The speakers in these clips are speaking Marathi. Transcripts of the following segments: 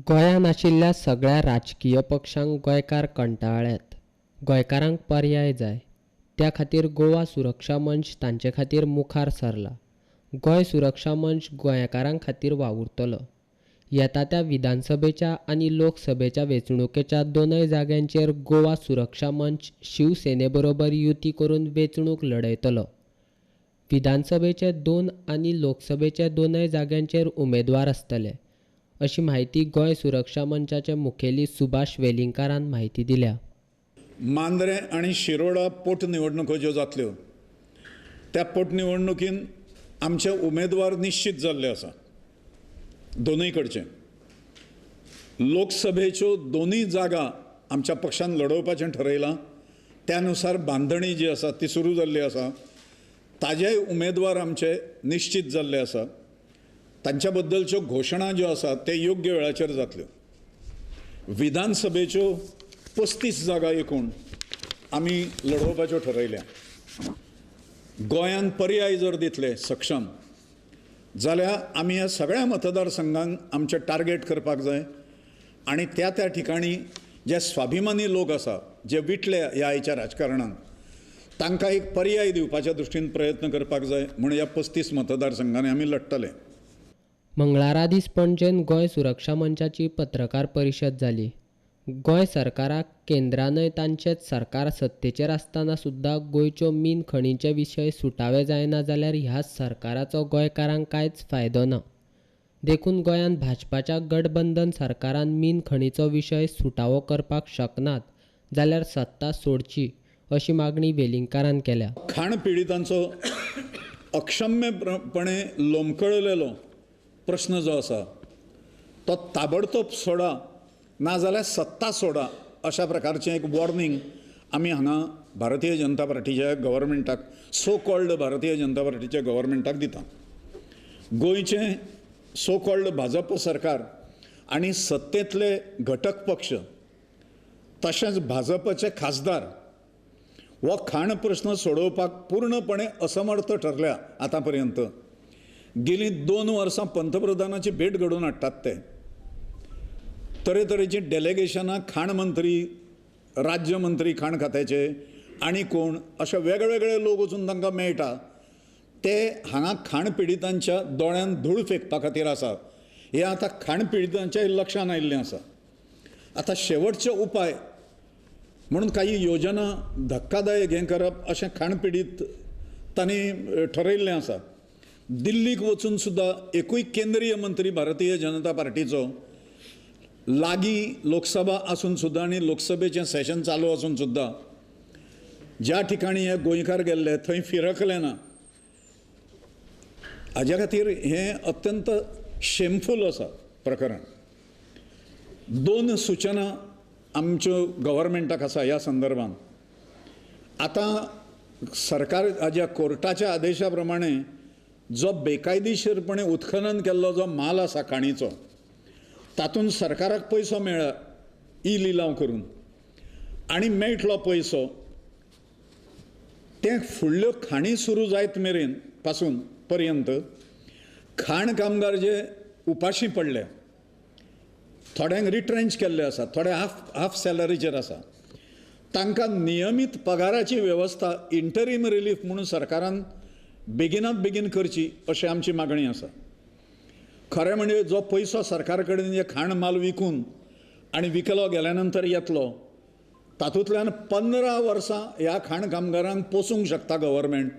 गोंयांत आशिल्ल्या सगळ्या राजकीय पक्षांक गोंयकार कंटाळ्ळ्यात. गोंयकारांक पर्याय जाय, त्या खातीर गोवा सुरक्षा मंच तांचे खातीर मुखार सरला. गोंय सुरक्षा मंच गोंयकारां खातीर वावुरतलो. येता त्या विधानसभेच्या आनी लोकसभेच्या वेंचणुकेच्या दोनय जाग्यांचेर गोवा सुरक्षा मंच शिवसेनेबरोबर युती करून वेंचणूक लढयतलो. विधानसभेचे 2 आनी लोकसभेचे दोनय जाग्यांचेर उमेदवार आसतले, अशी माहिती गोंय सुरक्षा मंचाचे मुखेली सुभाष वेलिंगकारान माहिती दिल्या. मांद्रे आणि शिरोडा पोटनिवडणुको ज्यो जातल्यो त्या पोटनिवडणुकीन आमचे उमेदवार निश्चित जाल्ले आसा. दोनूय कडचे लोकसभेच्यो दोनूय जागा आमच्या पक्षान लढोवपाचें ठरयलां. त्यानुसार बांधणी जी आसा ती सुरू जाल्ली आसा. ताजेय उमेदवार आमचे निश्चित जाल्ले आसा. तांच्या बद्दलच्यो घोशणा ज्यो आसात ते योग्य वेळाचेर जातल्यो. विधानसभेच्यो 35 जागा एकूण आमी लढोवपाच्यो ठरयल्या. गोंयांत पर्याय जर दितले सक्षम जाल्यार आमी ह्या सगळ्या मतदारसंघांक आमचे टार्गेट करपाक जाय आनी त्या ठिकाणी जे स्वाभिमानी लोक आसा जे विटले ह्या आयच्या राजकारणांत तांकां एक पर्याय दिवपाच्या दृश्टीन प्रयत्न करपाक जाय म्हणून ह्या 35 मतदारसंघांनी आमी लढटले. मंगळारा दीस पणजेन गोंय सुरक्षा मंचाची पत्रकार परिशद जाली. गोंय सरकाराक केंद्रानय तांचेच सरकार सत्तेचेर आसतना सुद्दां गोंयच्यो मीन खणींचे विशय सुटावे जायना जाल्यार ह्या सरकाराचो गोंयकारांक कांयच फायदो ना. देखून गोंयांत भाजपाच्या गठबंधन सरकारान मीन खणीचो विशय सुटावो करपाक शकनात जाल्यार सत्ता सोडची, अशी मागणी वेलिंगकारान केल्या. खाण पिडितांचो अक्षम्यपणे लोंबकळलेलो प्रश्न जो आसा तो ताबडतोब सोडा नाजाल्यार सत्ता सोडा अशा प्रकारचें एक वॉर्निंग आमी हांगा भारतीय जनता पार्टीच्या गव्हर्मेंटाक सो कॉल्ड भारतीय जनता पार्टीच्या गव्हर्मेंटाक दिता. गोंयचें सो कॉल्ड भाजप सरकार आनी सत्तेंतले घटक पक्ष तशेंच भाजपचे खासदार हो खाण प्रश्न सोडोवपाक पूर्णपणे असमर्थ ठरल्या. आतां पर्यंत गेलीं 2 वर्सां पंतप्रधानाची भेट घडोवन हाडटात ते. तरेतरेची डेलेगेशनां खाण मंत्री, राज्य मंत्री खाण खात्याचे आनी कोण अशे वेगवेगळे लोक वचून तांकां मेळटा. ते हांगा खाण पिडितांच्या दोळ्यांत धूळ फेकपा खातीर आसा. हें आतां खाण पिडितांच्या लक्षांत आयिल्लें आसा. आतां शेवटचे उपाय म्हणून काही योजना धक्कादायक हें करप अशें खाण पिडीत तांणी ठरयिल्लें आसा. दिल्लीक वचून सुद्दां एकूय केंद्रीय मंत्री भारतीय जनता पार्टीचो लागीं लोकसभा आसून सुद्दां आनी लोकसभेचें सेशन चालू आसून सुद्दां ज्या ठिकाणी हे गोंयकार गेल्ले थंय फिरकले ना. हाज्या खातीर हें अत्यंत शेमफूल आसा प्रकरण. 2 सुचना आमच्यो गव्हर्मेंटाक आसा ह्या संदर्भांत. आतां सरकार हाज्या कोर्टाच्या आदेशा प्रमाणे जो बेकायदेशीरपणे उत्खनन केल्लो जो माल आसा खाणीचो तातूंत सरकाराक पयसो मेळ्ळा ई लिलाव करून आनी मेळटलो पयसो ते फुडल्यो खाणी सुरू जायत मेरेन पासून पर्यंत खाण कामगार जे उपाशी पडले, थोड्यांक रिट्रेंच केल्ले आसा, थोडे हाफ सॅलरीचेर आसा, तांकां नियमीत पगाराची वेवस्था इंटरीम रिलीफ म्हणून सरकारान बेगिनात बेगीन करची अशी आमची मागणी आसा. खरें म्हणजे जो पयसो सरकार कडेन जे खाण माल विकून आनी विकलो गेल्या नंतर येतलो तातूंतल्यान 15 वर्सां ह्या खाण कामगारांक पोसूंक शकता गव्हर्मेंट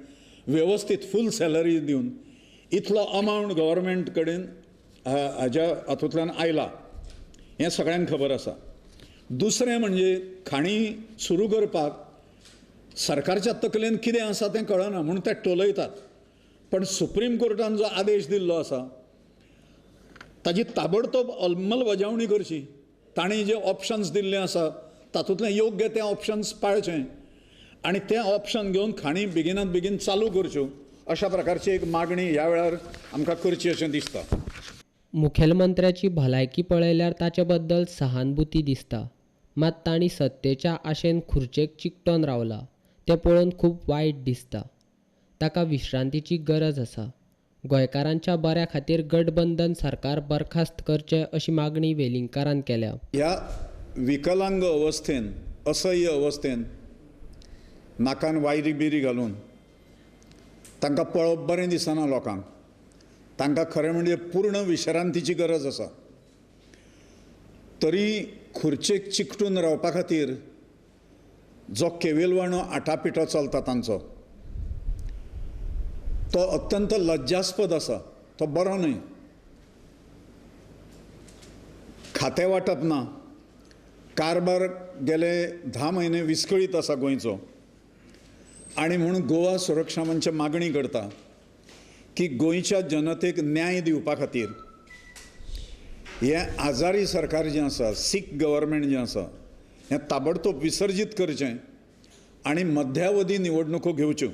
वेवस्थीत फूल सॅलरी दिवन. इतलो अमावंट गव्हर्मेंट कडेन हाज्या हातूंतल्यान आयला हें सगळ्यांक खबर आसा. दुसरें म्हणजे खाणी सुरू करपाक सरकारच्या तकलेन कितें आसा तें कळना म्हणून ते टोलयतात. पण सुप्रीम कोर्टान जो आदेश दिल्लो आसा ताजी ताबडतोब अंमलबजावणी करची. तांणी जे ऑप्शन्स दिल्ले आसा तातूंतलें योग्य ते ऑप्शन्स पाळचे आनी ते ऑप्शन घेवन खाणी बेगिनात बेगीन चालू करच्यो अशा प्रकारची एक मागणी ह्या वेळार आमकां करची अशें दिसता. मुखेलमंत्र्याची भलायकी पळयल्यार ताचे बद्दल सहानुभुती दिसता. मात तांणी सत्तेच्या आशेन खुर्चेक चिकटोन रावला तें पळोवन खूब वायट दिसता. ताका विश्रांतीची गरज आसा. गोंयकारांच्या बऱ्या खातीर गठबंधन सरकार बरखास्त करचें अशी मागणी वेलिंगकारान केल्या. ह्या विकलांग अवस्थेन, असह्य अवस्थेन नाकान वायरी बिरी घालून तांकां पळोवप बरें दिसना लोकांक. तांकां खरें म्हणजे पूर्ण विश्रांतीची गरज आसा. तरी खुर्चेक चिकटून रावपा खातीर जो केविलवाणो आटापिटो चलता तांचो, तो अत्यंत लज्जास्पद आसा. तो बरो न्हय. खातें वांटप ना. कारभार गेले 10 म्हयने विस्कळीत आसा गोंयचो. आनी म्हणून गोवा सुरक्षा मंच मागणी करता की गोंयच्या जनतेक न्याय दिवपा खातीर हें आजारी सरकार जें आसा, सीक गव्हर्मेंट जें आसा, हें ताबडतोब विसर्जीत करचें आनी मध्यावधी निवडणुको घेवच्यो.